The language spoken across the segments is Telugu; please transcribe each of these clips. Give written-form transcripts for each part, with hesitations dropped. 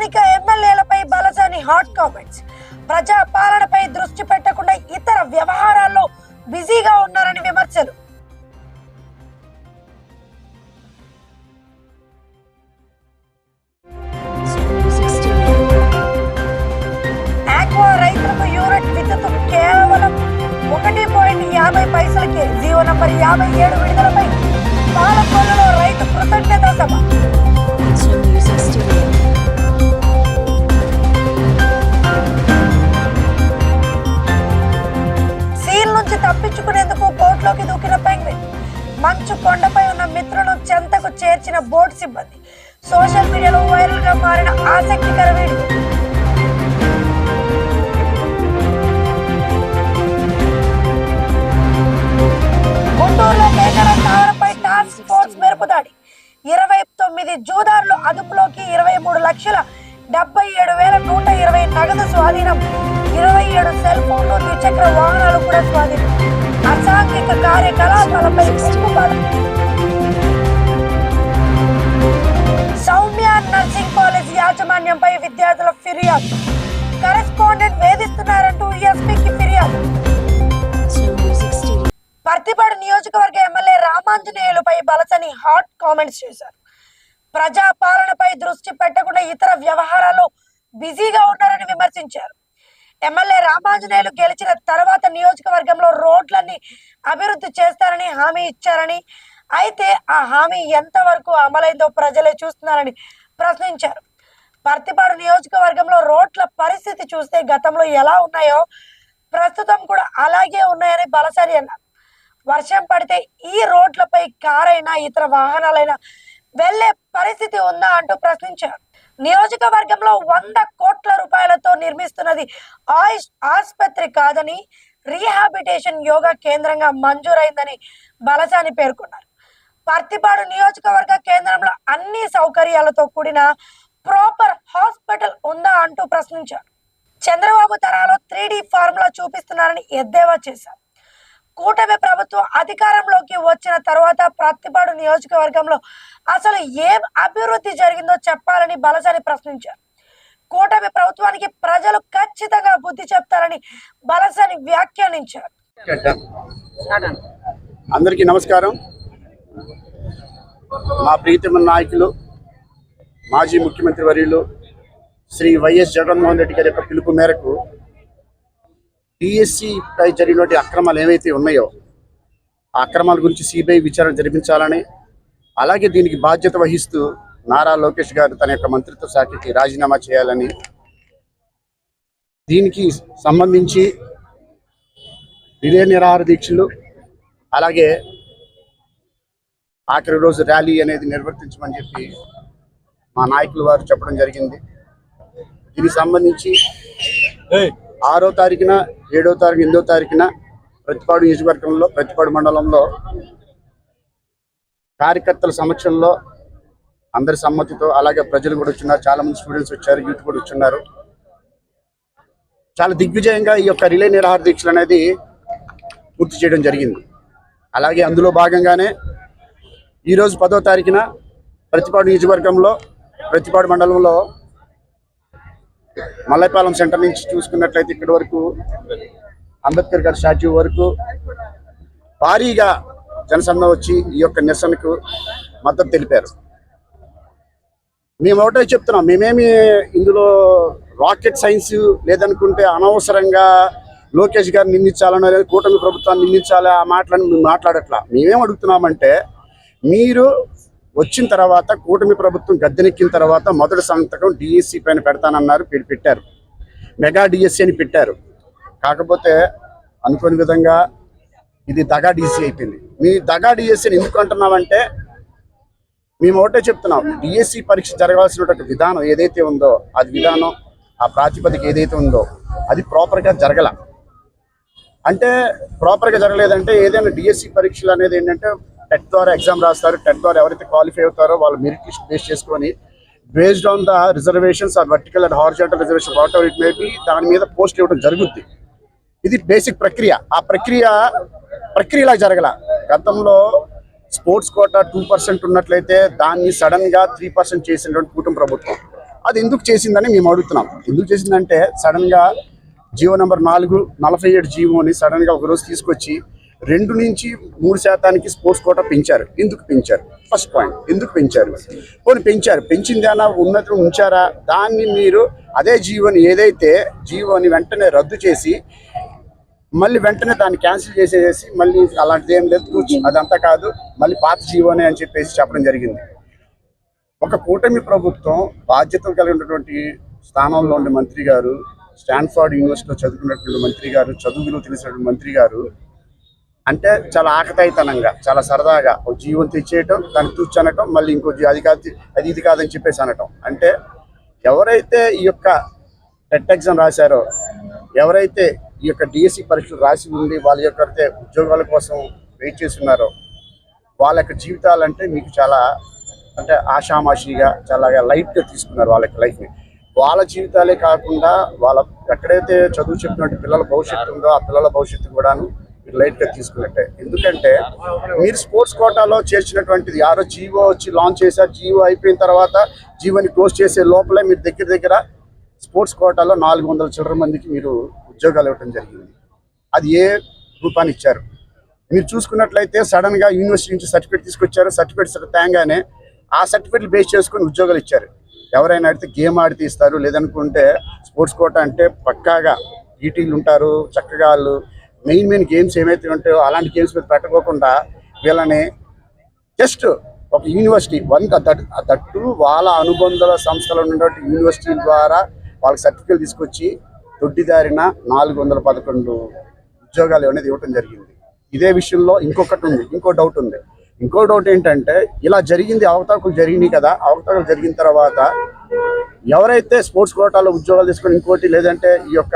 స్థానిక ఎమ్మెల్యేలపై బలసాని హాట్ కామెంట్స్. ప్రజా పాలనపై దృష్టి పెట్టకుండా ఇతర వ్యవహారాల్లో బిజీగా ఉన్నారని విమర్శలు. ఆక్వా రైతులకు యూనిట్ విద్యుత్ కేవలం 1.50 పైసలకే. జీవో నంబర్ 57 విడుదలపై పాలకొల్లులో రైతు కృతజ్ఞతా సభ. సీల్ నుంచి తప్పించుకునేందుకు బోట్లోకి దూకిన పెంగ్విన్. మంచు కొండపై ఉన్న మిత్రులను చెంతకు చేర్చిన బోట్ సిబ్బంది. సోషల్ మీడియాలో వైరల్ గా మారిన ఆసక్తికర వీడియో. గుంటూరులో కేకరంపై టాస్క్ ఫోర్స్ మెరుపు దాడి. 29 జూదారులు అదుపులోకి. 23,77,120 నగదు స్వాధీనం. 27 సెల్ ఫోన్లు, ద్విచక్ర వాహనాలు కూడా స్వాధీనం. అసాంఘిక కార్యకలాపాలపై సౌమ్య నర్సింగ్ కాలేజ్ యాజమాన్యంపై విద్యార్థుల ఫిర్యాదు. కరెస్పాండెంట్ వేధిస్తున్నారంటూ ఎస్పీకి ఫిర్యాదు. పర్తిపాడు నియోజకవర్గ ఎమ్మెల్యే రామాంజనేయులపై బలసాని హాట్ కామెంట్స్ చేశారు. ప్రజా పాలనపై దృష్టి పెట్టకుండా ఇతర వ్యవహారాల్లో బిజీగా ఉన్నారని విమర్శించారు. ఎమ్మెల్యే రామాంజనేయులు గెలిచిన తర్వాత నియోజకవర్గంలో రోడ్లన్నీ అభివృద్ధి చేస్తారని హామీ ఇచ్చారని, అయితే ఆ హామీ ఎంతవరకు అమలైందో ప్రజలే చూస్తున్నారని ప్రశ్నించారు. పర్తిపాడు నియోజకవర్గంలో రోడ్ల పరిస్థితి చూస్తే గతంలో ఎలా ఉన్నాయో ప్రస్తుతం కూడా అలాగే ఉన్నాయని బలసాని అన్నారు. వర్షం పడితే ఈ రోడ్లపై కారైనా ఇతర వాహనాలైనా వెళ్లే పరిస్థితి ఉందా అంటూ ప్రశ్నించారు. నియోజకవర్గంలో 100 కోట్ల రూపాయలతో నిర్మిస్తున్నది ఆయుష్ ఆసుపత్రి కాదని, రీహాబిటేషన్ యోగా కేంద్రంగా మంజూరైందని బలసాని పేర్కొన్నారు. పర్తిపాడు నియోజకవర్గ కేంద్రంలో అన్ని సౌకర్యాలతో కూడిన ప్రాపర్ హాస్పిటల్ ఉందా అంటూ ప్రశ్నించారు. చంద్రబాబు తరాలో 3D ఫార్ములా చూపిస్తున్నారని ఎద్దేవా చేశారు. కూటమి ప్రభుత్వం అధికారంలోకి వచ్చిన తర్వాత పర్తిపాడు నియోజకవర్గంలో అసలు ఏం అభివృద్ధి జరిగిందో చెప్పాలని బలసాని ప్రశ్నించారు. కూటమి ప్రభుత్వానికి ప్రజలు ఖచ్చితంగా బుద్ధి చెప్తారని బలసాని వ్యాఖ్యానించారు. అందరికీ నమస్కారం. మా ప్రీతమ నాయకులు మాజీ ముఖ్యమంత్రి వర్యులు శ్రీ వైఎస్ జగన్మోహన్ రెడ్డి గారి యొక్క పిలుపు మేరకు డిఎస్సిపై జరిగినటువంటి అక్రమాలు ఏవైతే ఉన్నాయో ఆ అక్రమాల గురించి సిబిఐ విచారణ జరిపించాలని, అలాగే దీనికి బాధ్యత వహిస్తూ నారా లోకేష్ గారు తన యొక్క మంత్రిత్వ శాఖకి రాజీనామా చేయాలని, దీనికి సంబంధించి రిలే నిరాహార దీక్షలు అలాగే ఆఖరి రోజు ర్యాలీ అనేది నిర్వర్తించమని చెప్పి మా నాయకులు వారు చెప్పడం జరిగింది. దీనికి సంబంధించి 6వ తారీఖున, 7వ తారీఖు, 8వ తారీఖున ప్రతిపాడు నియోజకవర్గంలో, ప్రతిపాడు మండలంలో కార్యకర్తల సమక్షంలో అందరి సమ్మతితో, అలాగే ప్రజలు కూడా వచ్చున్నారు, చాలామంది స్టూడెంట్స్ వచ్చారు, యూత్ కూడా వచ్చున్నారు. చాలా దిగ్విజయంగా ఈ యొక్క రిలే నిరాహార దీక్షలు అనేది పూర్తి చేయడం జరిగింది. అలాగే అందులో భాగంగానే ఈరోజు 10వ తారీఖున ప్రతిపాడు నియోజకవర్గంలో, ప్రతిపాడు మండలంలో మల్లైపాలెం సెంటర్ నుంచి చూసుకున్నట్లయితే ఇక్కడి వరకు అంబేద్కర్ గారి స్టాచ్యూ వరకు భారీగా జనసంద్రం వచ్చి ఈ యొక్క నిరసనకు మద్దతు తెలిపారు. మేము ఒకటే చెప్తున్నాం, మేమేమి ఇందులో రాకెట్ సైన్స్ లేదనుకుంటే అనవసరంగా లోకేష్ గారిని నిందించాలనో లేదా కూటమి ప్రభుత్వాన్ని నిందించాలి ఆ మాటలను మేము మాట్లాడట్లా. మేమేం అడుగుతున్నామంటే, మీరు వచ్చిన తర్వాత కూటమి ప్రభుత్వం గద్దెనెక్కిన తర్వాత మొదటి సంతకం డిఎస్సి పైన పెడతానన్నారు, పెట్టారు. మెగా డిఎస్సి అని పెట్టారు. కాకపోతే అనుకోని విధంగా ఇది దగా డిఎస్సి అయిపోయింది. మీ దగా డిఎస్సిని ఎందుకు అంటున్నామంటే, మేము ఒకటే చెప్తున్నాం, డిఎస్సి పరీక్ష జరగాల్సిన విధానం ఏదైతే ఉందో అది విధానం, ఆ ప్రాతిపదిక ఏదైతే ఉందో అది ప్రాపర్గా జరగల. అంటే ప్రాపర్గా జరగలేదంటే ఏదైనా డిఎస్సి పరీక్షలు అనేది ఏంటంటే టెట్ ద్వారా ఎగ్జామ్ రాస్తారు. టెట్ ద్వారా ఎవరైతే క్వాలిఫై అవుతారో వాళ్ళు మెరిట్ లిస్ట్ బేస్ చేసుకొని based on the reservations or vertical and horizontal reservation whatever it may be దాని మీద పోస్ట్ ఇవ్వడం జరుగుద్ది. ఇది బేసిక్ ప్రక్రియ. ఆ ప్రక్రియలా జరగల. గతంలో స్పోర్ట్స్ కోటా 2% ఉన్నట్లయితే దాన్ని సడన్గా 3% చేసినటువంటి కూటమి ప్రభుత్వం. అది ఎందుకు చేసిందని మేము అడుగుతున్నాం. ఎందుకు చేసిందంటే సడన్గా జీవో నెంబర్ 4 47 జీవోని సడన్గా ఒకరోజు తీసుకొచ్చి 2 నుంచి 3% స్పోర్ట్స్ కోటా పెంచారు. ఎందుకు పెంచారు? ఫస్ట్ పాయింట్, ఎందుకు పెంచారు? పోనీ పెంచారు, పెంచిందేనా ఉన్నత ఉంచారా? దాన్ని మీరు అదే జీవోని ఏదైతే జీవోని వెంటనే రద్దు చేసి మళ్ళీ వెంటనే దాన్ని క్యాన్సిల్ చేసేసి మళ్ళీ అలాంటిది ఏం లేదు, అదంతా కాదు, మళ్ళీ పాత జీవోనే అని చెప్పేసి చెప్పడం జరిగింది. ఒక కూటమి ప్రభుత్వం బాధ్యత కలిగినటువంటి స్థానంలో ఉండే మంత్రి గారు, స్టాన్ఫర్డ్ యూనివర్సిటీలో చదువుకున్నటువంటి మంత్రి గారు, చదువులు తెలిసినటువంటి మంత్రి గారు అంటే చాలా ఆకతాయితనంగా, చాలా సరదాగా ఒక జీవం తెచ్చేయటం, దాన్ని తూర్చనటం, మళ్ళీ ఇంకో అది కాదు ఇది కాదని చెప్పేసి అనటం. అంటే ఎవరైతే ఈ యొక్క టెట్ ఎగ్జామ్ రాశారో, ఎవరైతే ఈ యొక్క డిఎస్సి పరీక్షలు రాసి ఉండి వాళ్ళ యొక్క ఉద్యోగాల కోసం వెయిట్ చేస్తున్నారో వాళ్ళ యొక్క జీవితాలంటే మీకు చాలా అంటే ఆషామాషిగా చాలా లైట్గా తీసుకున్నారు వాళ్ళ యొక్క లైఫ్ని. వాళ్ళ జీవితాలే కాకుండా వాళ్ళ ఎక్కడైతే చదువు చెప్పినట్టు పిల్లల భవిష్యత్తు ఉందో ఆ పిల్లల భవిష్యత్తు కూడాను మీరు లైట్గా తీసుకున్నట్టే. ఎందుకంటే మీరు స్పోర్ట్స్ కోటాలో చేర్చినటువంటిది యారో జీవో వచ్చి లాంచ్ చేశారు, జీవో అయిపోయిన తర్వాత జీవోని క్లోజ్ చేసే లోపలే మీరు దగ్గర స్పోర్ట్స్ కోటాలో 400 చిల్లర మందికి మీరు ఉద్యోగాలు ఇవ్వడం జరిగింది. అది ఏ రూపాన్ని ఇచ్చారు? మీరు చూసుకున్నట్లయితే సడన్గా యూనివర్సిటీ నుంచి సర్టిఫికేట్ తీసుకొచ్చారు, సర్టిఫికేట్స్ తేగానే ఆ సర్టిఫికేట్లు బేస్ చేసుకొని ఉద్యోగాలు ఇచ్చారు. ఎవరైనా అడిగితే గేమ్ ఆడితే ఇస్తారు, లేదనుకుంటే స్పోర్ట్స్ కోటా అంటే పక్కాగా ఈటీలు ఉంటారు, చక్కగా వాళ్ళు మెయిన్ గేమ్స్ ఏమైతే ఉంటాయో అలాంటి గేమ్స్ మీద పెట్టకోకుండా వీళ్ళని జస్ట్ ఒక యూనివర్సిటీ తట్టు వాళ్ళ అనుబంధ సంస్థలు ఉన్నటువంటి యూనివర్సిటీ ద్వారా వాళ్ళకి సర్టిఫికేట్ తీసుకొచ్చి దొడ్డిదారిన 411 ఉద్యోగాలు అనేది ఇవ్వటం జరిగింది. ఇదే విషయంలో ఇంకొకటి ఉంది, ఇంకో డౌట్ ఏంటంటే ఇలా జరిగింది, అవతాకులు జరిగినాయి కదా. అవతాకులు జరిగిన తర్వాత ఎవరైతే స్పోర్ట్స్ కోటాలో ఉద్యోగాలు తీసుకొని ఇంకోటి లేదంటే ఈ యొక్క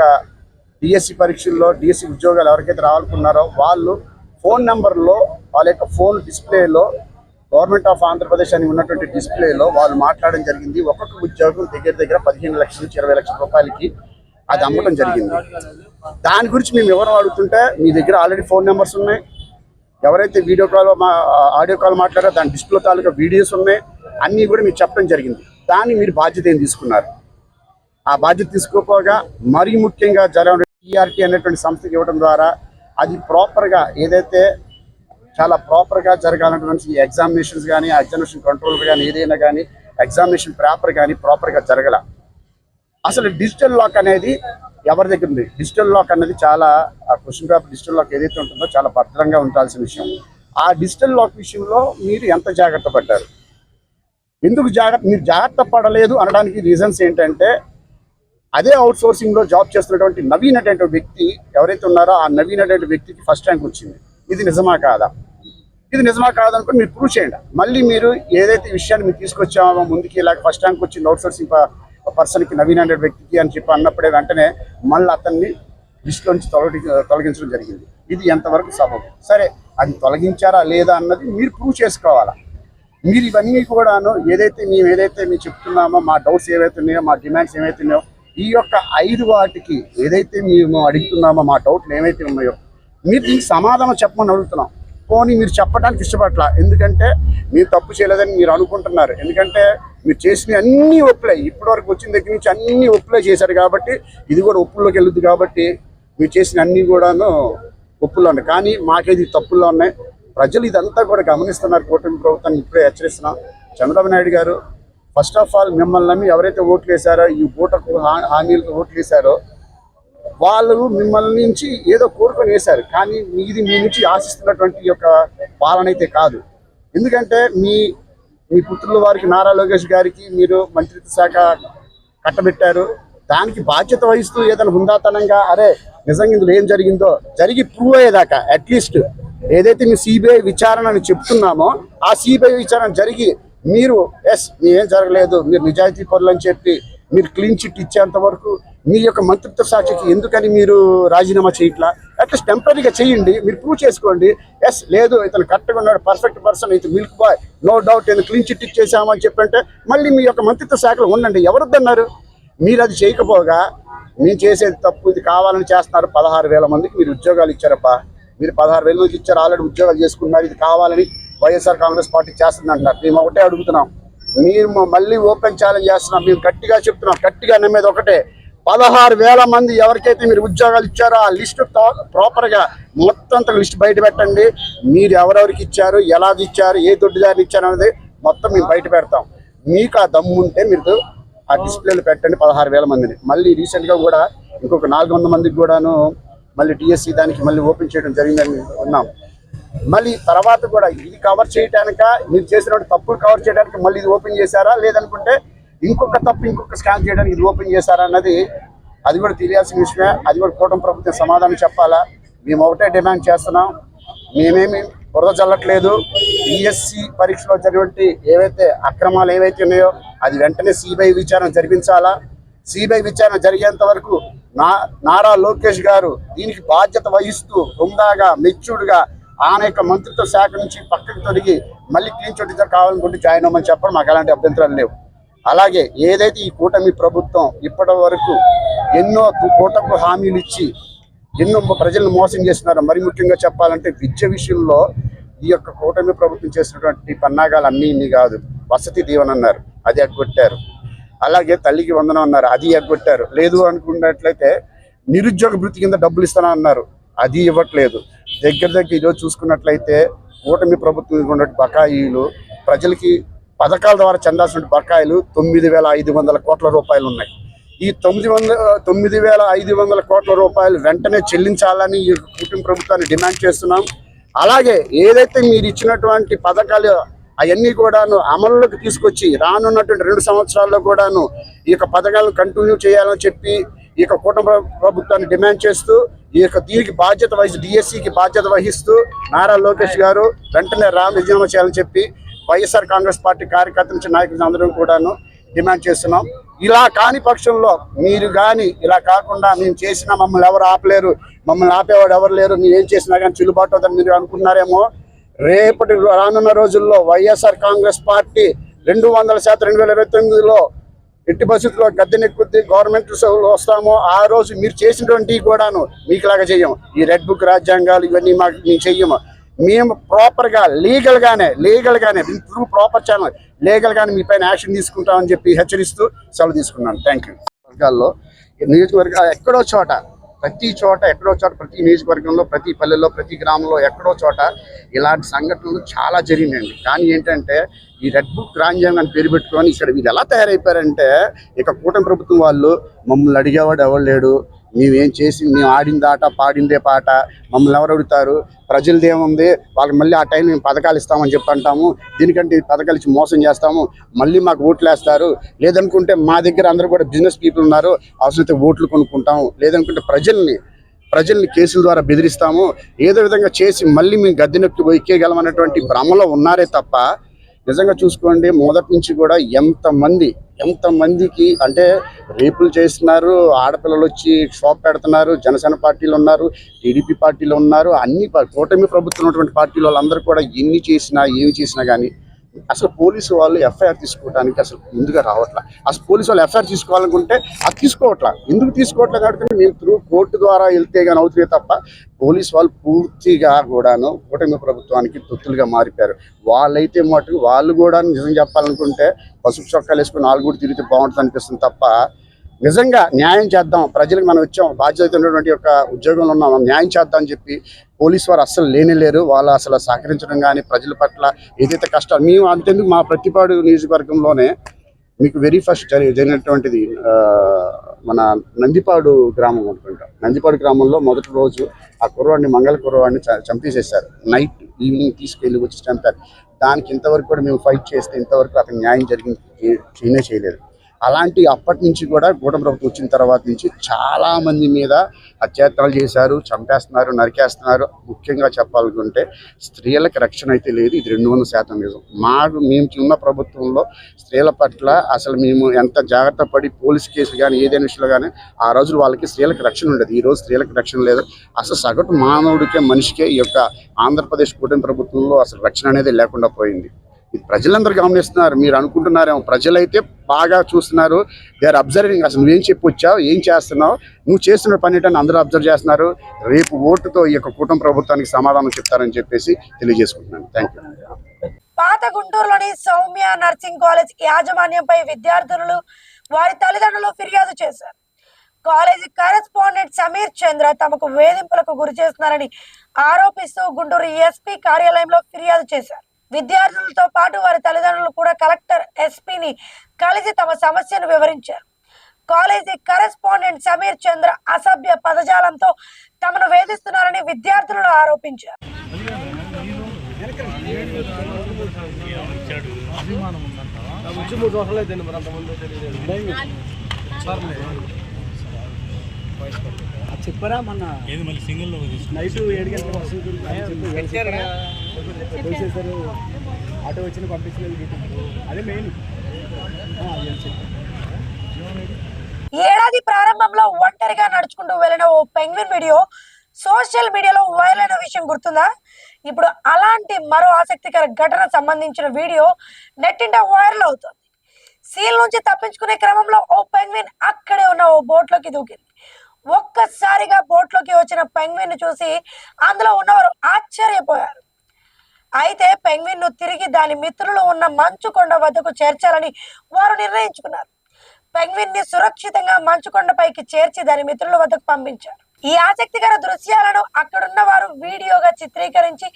డిఎస్సి పరీక్షల్లో డిఎస్సి ఉద్యోగాలు ఎవరికైతే రావాలనుకున్నారో వాళ్ళు ఫోన్ నెంబర్లో వాళ్ళ యొక్క ఫోన్ డిస్ప్లేలో గవర్నమెంట్ ఆఫ్ ఆంధ్రప్రదేశ్ అని ఉన్నటువంటి డిస్ప్లేలో వాళ్ళు మాట్లాడడం జరిగింది. ఒక్కొక్క ఉద్యోగం దగ్గర 15 లక్షల నుంచి 20 లక్షల రూపాయలకి అది అమ్మటం జరిగింది. దాని గురించి మేము ఎవరు అడుగుతుంటే మీ దగ్గర ఆల్రెడీ ఫోన్ నెంబర్స్ ఉన్నాయి, ఎవరైతే ఆడియో కాల్ మాట్లాడారో దాని డిస్ప్లే తాలూకా వీడియోస్ ఉన్నాయి, అన్నీ కూడా మీరు చెప్పడం జరిగింది. దాన్ని మీరు బాధ్యత ఏం తీసుకున్నారు? ఆ బాధ్యత తీసుకోపోగా మరీ ముఖ్యంగా టీఆర్టీ అనేటువంటి సంస్థకి ఇవ్వడం ద్వారా అది ప్రాపర్గా ఏదైతే చాలా ప్రాపర్గా జరగాలన్నటువంటి ఎగ్జామినేషన్స్ కానీ ఎగ్జామినేషన్ కంట్రోల్ కానీ ఏదైనా కానీ ఎగ్జామినేషన్ పేపర్ కానీ ప్రాపర్గా జరగల. అసలు డిజిటల్ లాక్ అనేది ఎవరి దగ్గర ఉంది? డిజిటల్ లాక్ అనేది చాలా క్వశ్చన్ పేపర్ డిజిటల్ లాక్ ఏదైతే ఉంటుందో చాలా భద్రంగా ఉండాల్సిన విషయం. ఆ డిజిటల్ లాక్ విషయంలో మీరు ఎంత జాగ్రత్త పడ్డారు? ఎందుకు మీరు జాగ్రత్త పడలేదు అనడానికి రీజన్స్ ఏంటంటే అదే అవుట్ సోర్సింగ్లో జాబ్ చేస్తున్నటువంటి నవీన్ అనేటువంటి వ్యక్తి ఎవరైతే ఉన్నారో ఆ నవీన్ అనేటువంటి వ్యక్తికి ఫస్ట్ ర్యాంక్ వచ్చింది. ఇది నిజమా కాదా? ఇది నిజమా కాదనుకుని మీరు ప్రూవ్ చేయండి. మళ్ళీ మీరు ఏదైతే విషయాన్ని మీరు తీసుకొచ్చామో ముందుకి ఇలాగ ఫస్ట్ ర్యాంక్ వచ్చింది అవుట్ సోర్సింగ్ పర్సన్కి నవీన్ అనే వ్యక్తికి అని చెప్పి అన్నప్పుడే వెంటనే మళ్ళీ అతన్ని లిస్టులో నుంచి తొలగించడం జరిగింది. ఇది ఎంతవరకు సబబు? సరే, అది తొలగించారా లేదా అన్నది మీరు ప్రూవ్ చేసుకోవాలా. మీరు ఇవన్నీ కూడాను ఏదైతే మేము చెప్తున్నామో మా డౌట్స్ ఏవైతే ఉన్నాయో మా డిమాండ్స్ ఏవైతే ఉన్నాయో ఈ యొక్క 5 వాటికి ఏదైతే మేము అడుగుతున్నామో మా డౌట్లు ఏవైతే ఉన్నాయో మీరు దీనికి సమాధానం చెప్పమని అడుగుతున్నాం. పోనీ మీరు చెప్పడానికి ఇష్టపడలా, ఎందుకంటే మీరు తప్పు చేయలేదని మీరు అనుకుంటున్నారు. ఎందుకంటే మీరు చేసిన అన్ని ఒప్పులే, ఇప్పటివరకు వచ్చిన దగ్గర నుంచి అన్ని ఒప్పులే చేశారు కాబట్టి ఇది కూడా ఒప్పుల్లోకి వెళ్ళుద్ది. కాబట్టి మీరు చేసిన అన్ని కూడాను ఒప్పుల్లో ఉన్నాయి, కానీ మాకేది తప్పుల్లో ఉన్నాయి. ప్రజలు ఇదంతా కూడా గమనిస్తున్నారు. కూటమి ప్రభుత్వాన్ని ఇప్పుడే హెచ్చరిస్తున్నాం. చంద్రబాబు నాయుడు గారు ఫస్ట్ ఆఫ్ ఆల్ మిమ్మల్ని నమ్మి ఎవరైతే ఓట్లు వేశారో ఈ ఓటకు హామీలతో ఓట్లు వేశారో వాళ్ళు మిమ్మల్ని నుంచి ఏదో కోరుకొని వేశారు, కానీ ఇది మీ నుంచి ఆశిస్తున్నటువంటి యొక్క పాలన అయితే కాదు. ఎందుకంటే మీ పుత్రుల వారికి నారా లోకేష్ గారికి మీరు మంత్రిత్వ శాఖ కట్టబెట్టారు. దానికి బాధ్యత వహిస్తూ ఏదైనా హుందాతనంగా అరే నిజంగా ఇందులో ఏం జరిగిందో జరిగి ప్రూవ్ అయ్యేదాకా అట్లీస్ట్ ఏదైతే మీ సిబిఐ విచారణ అని చెప్తున్నామో ఆ సిబిఐ విచారణ జరిగి మీరు మీరేం జరగలేదు, మీరు నిజాయితీ పరులు అని చెప్పి మీరు క్లీన్ చిట్ ఇచ్చేంత వరకు మీ యొక్క మంత్రిత్వ శాఖకి ఎందుకని మీరు రాజీనామా చేయట్లా? అట్లీస్ట్ టెంపరీగా చేయండి, మీరు ప్రూవ్ చేసుకోండి. లేదు ఇతను కరెక్ట్గా ఉన్నాడు, పర్ఫెక్ట్ పర్సన్, ఇతను మిల్క్ బాయ్, నో డౌట్, నేను క్లీన్ చిట్ ఇచ్చేసామని చెప్పంటే మళ్ళీ మీ యొక్క మంత్రిత్వ శాఖలో ఉండండి. ఎవరొద్దన్నారు? మీరు అది చేయకపోగా మీరు చేసేది తప్పు, ఇది కావాలని చేస్తున్నారు. 16,000 మందికి మీరు ఉద్యోగాలు ఇచ్చారబ్బా, మీరు 16,000 మందికి ఇచ్చారు, ఆల్రెడీ ఉద్యోగాలు చేసుకున్నారు. ఇది కావాలని వైఎస్ఆర్ కాంగ్రెస్ పార్టీ చేస్తుంది అంటున్నారు. మేము ఒకటే అడుగుతున్నాం, మీరు మళ్ళీ ఓపెన్ ఛాలెంజ్ చేస్తున్నాం. మేము గట్టిగా చెప్తున్నాం, గట్టిగా నమ్మేది ఒకటే, 16,000 మంది ఎవరికైతే మీరు ఉద్యోగాలు ఇచ్చారో ఆ లిస్ట్ ప్రాపర్గా మొత్తం లిస్ట్ బయట పెట్టండి. మీరు ఎవరెవరికి ఇచ్చారు, ఎలా ఇచ్చారు, ఏ దొడ్డిదారిని ఇచ్చారు అనేది మొత్తం మేము బయట పెడతాం. మీకు ఆ దమ్ము ఉంటే మీరు ఆ డిస్ప్లేలు పెట్టండి 16,000 మందిని. మళ్ళీ రీసెంట్గా కూడా ఇంకొక 400 మందికి కూడాను మళ్ళీ డిఎస్సి దానికి మళ్ళీ ఓపెన్ చేయడం జరిగిందని ఉన్నాం. మళ్ళీ తర్వాత కూడా ఇది కవర్ చేయడానిక, మీరు చేసినటువంటి తప్పులు కవర్ చేయడానికి మళ్ళీ ఇది ఓపెన్ చేశారా, లేదనుకుంటే ఇంకొక తప్పు ఇంకొక స్కాన్ చేయడానికి ఇది ఓపెన్ చేశారా అన్నది అది కూడా తెలియాల్సిన విషయమే. అది కూడా కూటమి ప్రభుత్వం సమాధానం చెప్పాలా. మేము ఒకటే డిమాండ్ చేస్తున్నాం, మేమేమి బురద చల్లట్లేదు. డిఎస్సి పరీక్షలో జరిగినటువంటి ఏవైతే అక్రమాలు ఏవైతే ఉన్నాయో అది వెంటనే సిబిఐ విచారణ జరిపించాలా. సిబిఐ విచారణ జరిగేంత వరకు నారా లోకేష్ గారు దీనికి బాధ్యత వహిస్తూ హుందాగా మెచ్యూర్డ్గా ఆయన యొక్క మంత్రిత్వ శాఖ నుంచి పక్కకు తొలగి మళ్ళీ క్లీన్ చిట్ కావాలనుకుంటే జాయిన్ అవ్వమని చెప్పడం మాకు ఎలాంటి అభ్యంతరాలు లేవు. అలాగే ఏదైతే ఈ కూటమి ప్రభుత్వం ఇప్పటి వరకు ఎన్నో కూటమి హామీలు ఇచ్చి ఎన్నో ప్రజలను మోసం చేస్తున్నారో, మరి ముఖ్యంగా చెప్పాలంటే విద్య విషయంలో ఈ యొక్క కూటమి ప్రభుత్వం చేసినటువంటి పన్నాగాలు అన్నీ కాదు. వసతి దీవెన అన్నారు, అది ఎగ్గొట్టారు. అలాగే తల్లికి వందనం అన్నారు, అది ఎగ్గొట్టారు. లేదు అనుకున్నట్లయితే నిరుద్యోగ భృతి కింద డబ్బులు ఇస్తాను అన్నారు, అది ఇవ్వట్లేదు. దగ్గర ఈరోజు చూసుకున్నట్లయితే కూటమి ప్రభుత్వం ఉన్న బకాయిలు, ప్రజలకి పథకాల ద్వారా చెందాల్సిన బకాయిలు 9,500 కోట్ల రూపాయలు ఉన్నాయి. ఈ 9,500 కోట్ల రూపాయలు వెంటనే చెల్లించాలని ఈ కూటమి ప్రభుత్వాన్ని డిమాండ్ చేస్తున్నాం. అలాగే ఏదైతే మీరు ఇచ్చినటువంటి పథకాలు అవన్నీ కూడాను అమలులోకి తీసుకొచ్చి రానున్నటువంటి 2 సంవత్సరాల్లో కూడాను ఈ యొక్క పథకాలను కంటిన్యూ చేయాలని చెప్పి ఈ యొక్క కూటమి ప్రభుత్వాన్ని డిమాండ్ చేస్తూ ఈ యొక్క దీనికి బాధ్యత వహిస్తూ డిఎస్సికి బాధ్యత వహిస్తూ నారా లోకేష్ గారు వెంటనే రాజీనామా చేయాలని చెప్పి వైఎస్ఆర్ కాంగ్రెస్ పార్టీ కార్యకర్తల నుంచి నాయకులు అందరం కూడాను డిమాండ్ చేస్తున్నాం. ఇలా కాని పక్షంలో మీరు కానీ ఇలా కాకుండా మేము చేసినా మమ్మల్ని ఎవరు ఆపలేరు, మమ్మల్ని ఆపేవాడు ఎవరు లేరు, మీరు ఏం చేసినా కానీ చెల్లుబాటు అవుతుందని మీరు అనుకున్నారేమో. రేపటి రానున్న రోజుల్లో వైఎస్ఆర్ కాంగ్రెస్ పార్టీ 200% 2029లో ఎట్టి పరిస్థితుల్లో గద్దెనెక్కుద్ది, గవర్నమెంట్ వస్తామో ఆ రోజు మీరు చేసినటువంటి కూడాను మీకులాగా చెయ్యము. ఈ రెడ్ బుక్ రాజ్యాంగాలు ఇవన్నీ మాకు మేము చెయ్యము. మేము ప్రాపర్గా లీగల్గానే త్రూ ప్రాపర్ ఛానల్ లీగల్గానే మీ పైన యాక్షన్ తీసుకుంటామని చెప్పి హెచ్చరిస్తూ సెలవు తీసుకున్నాను. Thank you. వర్గాల్లో నియోజకవర్గాలు ఎక్కడో చోట ప్రతి నియోజకవర్గంలో, ప్రతి పల్లెల్లో, ప్రతి గ్రామంలో ఎక్కడో చోట ఇలాంటి సంఘటనలు చాలా జరిగినాయండి. కానీ ఏంటంటే ఈ రెడ్ బుక్ రాజ్యాంగం పేరు పెట్టుకొని ఇక్కడ వీళ్ళు ఎలా తయారైపోయారంటే, ఇక కూటమి ప్రభుత్వం వాళ్ళు మమ్మల్ని అడిగేవాడు ఎవరు లేడు, మేమేం చేసి మేము ఆడింది ఆట పాడిందే పాట, మమ్మల్ని ఎవరు అడుగుతారు, ప్రజలది ఏముంది, వాళ్ళకి మళ్ళీ ఆ టైం మేము పథకాలు ఇస్తామని చెప్పి అంటాము, దీనికంటే పథకాలు ఇచ్చి మోసం చేస్తాము, మళ్ళీ మాకు ఓట్లు వేస్తారు, లేదనుకుంటే మా దగ్గర అందరూ కూడా బిజినెస్ పీపుల్ ఉన్నారు, అవసరమైతే ఓట్లు కొనుక్కుంటాము, లేదనుకుంటే ప్రజల్ని కేసుల ద్వారా బెదిరిస్తాము, ఏదో విధంగా చేసి మళ్ళీ మేము గద్దెనెక్కి ఎక్కేయగలమనేటువంటి భ్రమలో ఉన్నారే తప్ప నిజంగా చూసుకోండి మొదటి నుంచి కూడా ఎంతమందికి అంటే రేపులు చేస్తున్నారు, ఆడపిల్లలు వచ్చి షాప్ పెడుతున్నారు, జనసేన పార్టీలో ఉన్నారు, టీడీపీ పార్టీలో ఉన్నారు, అన్ని కూటమి ప్రభుత్వం ఉన్నటువంటి పార్టీల వాళ్ళందరూ కూడా ఏమి చేసినా కానీ అసలు పోలీసు వాళ్ళు ఎఫ్ఐఆర్ తీసుకోవడానికి అసలు ముందుగా రావట్లా. అసలు పోలీసు వాళ్ళు ఎఫ్ఐఆర్ తీసుకోవాలనుకుంటే అది తీసుకోవట్లా. ఎందుకు తీసుకోవట్లేదు అంటే మేము త్రూ కోర్టు ద్వారా వెళ్తే కానీ అవుతుంది తప్ప పోలీసు వాళ్ళు పూర్తిగా కూడాను కూటమి ప్రభుత్వానికి తొత్తులుగా మారిపోయారు. వాళ్ళైతే మటుకు వాళ్ళు కూడా నిజం చెప్పాలనుకుంటే పసుపు చొక్కాలు వేసుకుని వాళ్ళు కూడా తిరిగితే బాగుంటుంది అనిపిస్తుంది తప్ప నిజంగా న్యాయం చేద్దాం, ప్రజలకు మనం వచ్చాం, బాధ్యత ఉన్నటువంటి యొక్క ఉద్యోగంలో ఉన్నాం, న్యాయం చేద్దాం అని చెప్పి పోలీసు వారు అస్సలు లేరు. వాళ్ళు అసలు సహకరించడం కానీ ప్రజల పట్ల ఏదైతే కష్టాలు మేము అంతేందుకు మా ప్రతిపాడు నియోజకవర్గంలోనే మీకు వెరీ ఫస్ట్ జరిగినటువంటిది మన నందిపాడు గ్రామం అనుకుంటా. నందిపాడు గ్రామంలో మొదటి రోజు ఆ కుర్రవాడిని మంగళ కుర్రవాడిని చంపేసేసారు. నైట్ ఈవినింగ్ తీసుకెళ్ళి వచ్చి చంపారు. దానికి ఇంతవరకు కూడా మేము ఫైట్ చేస్తే ఇంతవరకు అతను న్యాయం చేయలేదు. అలాంటి అప్పటి నుంచి కూడా కూటమి ప్రభుత్వం వచ్చిన తర్వాత నుంచి చాలా మంది మీద అత్యాచారాలు చేశారు, చంపేస్తున్నారు, నరికేస్తున్నారు. ముఖ్యంగా చెప్పాలనుకుంటే స్త్రీలకు రక్షణ అయితే లేదు. ఇది 200% నిజం. మేము ఉన్న ప్రభుత్వంలో స్త్రీల పట్ల అసలు మేము ఎంత జాగ్రత్త పడి పోలీస్ కేసులు కానీ ఏదైనా విషయంలో కానీ ఆ రోజులు వాళ్ళకి స్త్రీలకు రక్షణ ఉండేది. ఈ రోజు స్త్రీలకు రక్షణ లేదు. అసలు సగటు మానవుడికే మనిషికే ఈ యొక్క ఆంధ్రప్రదేశ్ కూటమి ప్రభుత్వంలో అసలు రక్షణ అనేది లేకుండా పోయింది. ఇది ప్రజలందరూ గమనిస్తున్నారు. మీరు అనుకుంటున్నారేమో, ప్రజలైతే బాగా చూస్తున్నారు. They are observing. అసలు నువ్వేం చెప్పొచ్చావు, ఏం చేస్తున్నావు, నువ్వు చేస్తున్న పని ఏంటని అందరూ అబ్జర్వ్ చేస్తున్నారు. రేపు ఓటుతో ఈ యొక్క కూటమి ప్రభుత్వానికి సమాధానం చెప్తారని చెప్పేసి తెలియజేసుకుంటున్నాను. Thank you. పాత గుంటూరులోని సౌమ్య నర్సింగ్ కాలేజ్ యాజమాన్యంపై విద్యార్థులు వారి తల్లిదండ్రులు ఫిర్యాదు చేశారు. కాలేజీ కరెస్పాండెంట్ సమీర్ చంద్ర తమకు వేధింపులకు గురి చేస్తున్నారని ఆరోపిస్తూ గుంటూరు ఎస్పీ కార్యాలయంలో ఫిర్యాదు చేశారు. విద్యార్థులతో పాటు వారి తల్లిదండ్రులు కూడా కలెక్టర్ ఎస్పీని కలిసి తమ సమస్యను వివరించారు. కాలేజీ కరెస్పాండెంట్ సమీర్ చంద్ర అసభ్య పదజాలంతో తమను వేధిస్తున్నారని విద్యార్థులు ఆరోపించారు. చెప్పరా మొన్న నైట్ 7 గంటలకు వస్తుంది ఆటో వచ్చిన పంపించలేదు. అదే మెయిన్. ఏడాది ప్రారంభంలో ఒంటరిగా నడుచుకుంటూ వెళ్ళిన ఓ పెంగ్విన్ వీడియో సోషల్ మీడియాలో వైరల్ అయిన విషయం గుర్తుందా? ఇప్పుడు అలాంటి మరో ఆసక్తికర ఘటన సంబంధించిన వీడియో నెట్టింట వైరల్ అవుతుంది. సీల్ నుంచి తప్పించుకునే క్రమంలో ఓ పెంగ్విన్ అక్కడే ఉన్న ఓ బోట్లోకి దూకింది. ఒక్కసారిగా బోట్లోకి వచ్చిన పెంగ్విన్ ను చూసి అందులో ఉన్నవారు ఆశ్చర్యపోయారు. అయితే పెంగ్విన్ ను తిరిగి దాని మిత్రులు ఉన్న మంచుకొండ వద్దకు చేర్చాలని వారు నిర్ణయించుకున్నారు. పెంగ్విన్ ని సురక్షితంగా మంచుకొండపైకి చేర్చి దాని మిత్రుల వద్దకు పంపించారు. ఈ ఆసక్తికర దృశ్యాలను అక్కడున్న వారు వీడియోగా చిత్రీకరించి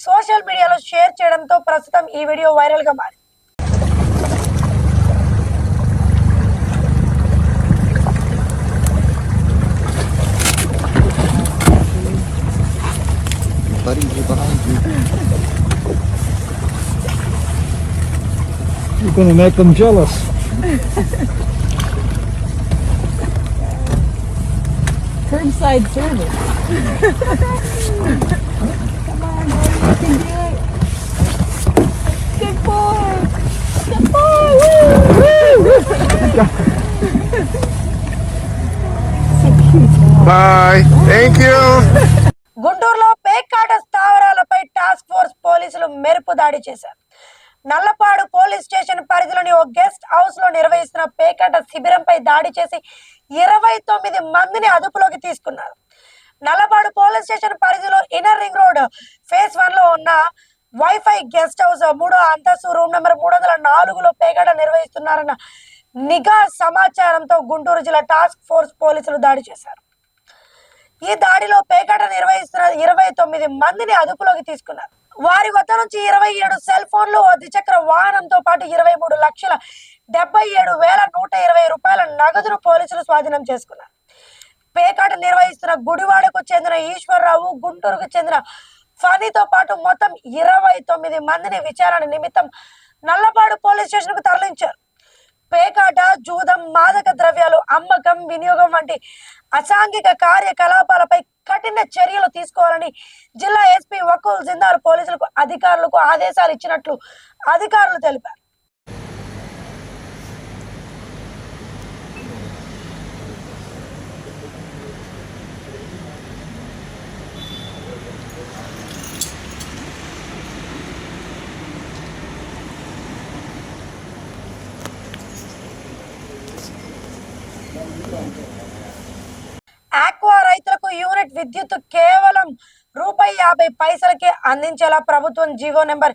సోషల్ మీడియాలో షేర్ చేయడంతో ప్రస్తుతం ఈ వీడియో వైరల్ గా మారింది. You're gonna make them jealous. Curbside service. Come on, boy, you can do it. Good boy. Good boy. Woo! So cute. Boy, thank you. గుంటూరులో పేకాట స్థావరాలపై టాస్క్ ఫోర్స్ పోలీసులు మెరుపు దాడి చేశారు. నల్లపాడు పోలీస్ స్టేషన్ పరిధిలోని ఓ గెస్ట్ హౌస్ లో నిర్వహిస్తున్న పేకాట శిబిరంపై దాడి చేసి 29 మందిని అదుపులోకి తీసుకున్నారు. నల్లపాడు పోలీస్ స్టేషన్ పరిధిలో ఇన్నర్ రింగ్ రోడ్ ఫేజ్ 1 లో ఉన్న వైఫై గెస్ట్ హౌస్ 3వ అంతస్తు రూమ్ నెంబర్ 304లో పేకాట నిర్వహిస్తున్నారన్న నిఘా సమాచారంతో గుంటూరు జిల్లా టాస్క్ ఫోర్స్ పోలీసులు దాడి చేశారు. ఈ దాడిలో పేకాట నిర్వహిస్తున్న 29 మందిని అదుపులోకి తీసుకున్నారు. వారి వద్ద నుంచి 27 సెల్ ఫోన్లు, ఓ ద్విచక్ర వాహనంతో పాటు 23,77,120 రూపాయల నగదును పోలీసులు స్వాధీనం చేసుకున్నారు. పేకాట నిర్వహిస్తున్న గుడివాడకు చెందిన ఈశ్వర్రావు, గుంటూరుకు చెందిన ఫనీతో పాటు మొత్తం 29 మందిని విచారణ నిమిత్తం నల్లపాడు పోలీస్ స్టేషన్ కు తరలించారు. పేకాట, జూదం, మాదక ద్రవ్యాలు అమ్మకం, వినియోగం వంటి అసాంఘిక కార్యకలాపాలపై కఠిన చర్యలు తీసుకోవాలని జిల్లా ఎస్పీ వకుల్ జిందాల్ పోలీసులకు అధికారులకు ఆదేశాలు ఇచ్చినట్లు అధికారులు తెలిపారు. ఆక్వా రైతులకు యూనిట్ విద్యుత్ కేవలం ₹50 అందించేలా ప్రభుత్వం జీవో నెంబర్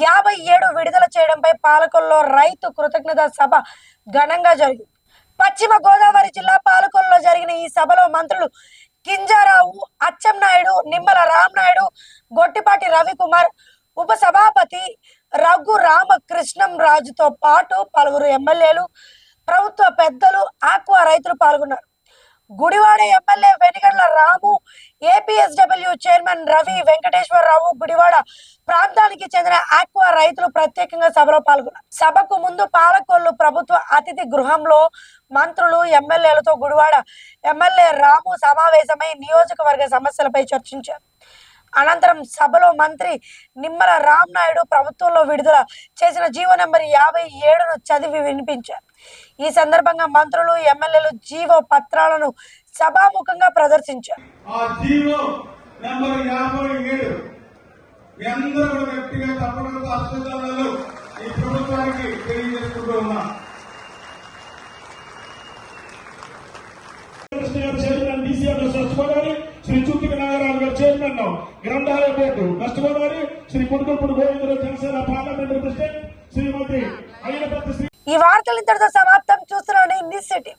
57 విడుదల చేయడంపై పాలకొల్లో రైతు కృతజ్ఞత సభ ఘనంగా జరిగింది. పశ్చిమ గోదావరి జిల్లా పాలకొల్లో జరిగిన ఈ సభలో మంత్రులు కింజారావు, అచ్చెన్నాయుడు, నిమ్మల రామనాయుడు, గొట్టిపాటి రవికుమార్, ఉప సభాపతి రఘు రామకృష్ణం రాజుతో పాటు పలువురు ఎమ్మెల్యేలు, ప్రభుత్వ పెద్దలు, ఆక్వా రైతులు పాల్గొన్నారు. గుడివాడ ఎమ్మెల్యే వెనిగండ్ల రాము, ఏపీఎస్డబ్ల్యూ చైర్మన్ రవి వెంకటేశ్వరరావు, గుడివాడ ప్రాంతానికి చెందిన ఆక్వా రైతులు ప్రత్యేకంగా సభలో పాల్గొన్నారు. సభకు ముందు పాలకొల్లు ప్రభుత్వ అతిథి గృహంలో మంత్రులు, ఎమ్మెల్యేలతో గుడివాడ ఎమ్మెల్యే రాము సమావేశమై నియోజకవర్గ సమస్యలపై చర్చించారు. అనంతరం సభలో మంత్రి నిమ్మల రామనాయుడు ప్రభుత్వంలో విడుదల చేసిన జీవో నెంబర్ 57ను చదివి వినిపించారు. ఈ సందర్భంగా మంత్రులు, ఎమ్మెల్యేలు జీవో పత్రాలను సభాముఖంగా ప్రదర్శించారు. ఆ జీవో నెంబర్ 57 మీ అందరూ కూడా గట్టిగా తప్పకుండా అక్షరాలలో ఈ ప్రభుత్వానికి తెలియజేసుకుంటూ ఉన్నాం. Chairman DCM west Godavari, Shri Chukki Nagaraju గారు చైర్మన్ గ్రంథాలయ board west Godavari, Shri Mudugupudu Govindarao Janasena parliamentary president Shrimati Ayinaparthi Shri. ఈ వార్తలు ఇంతటితో సమాప్తం. చూస్తున్నాను న్యూస్ సిటీ.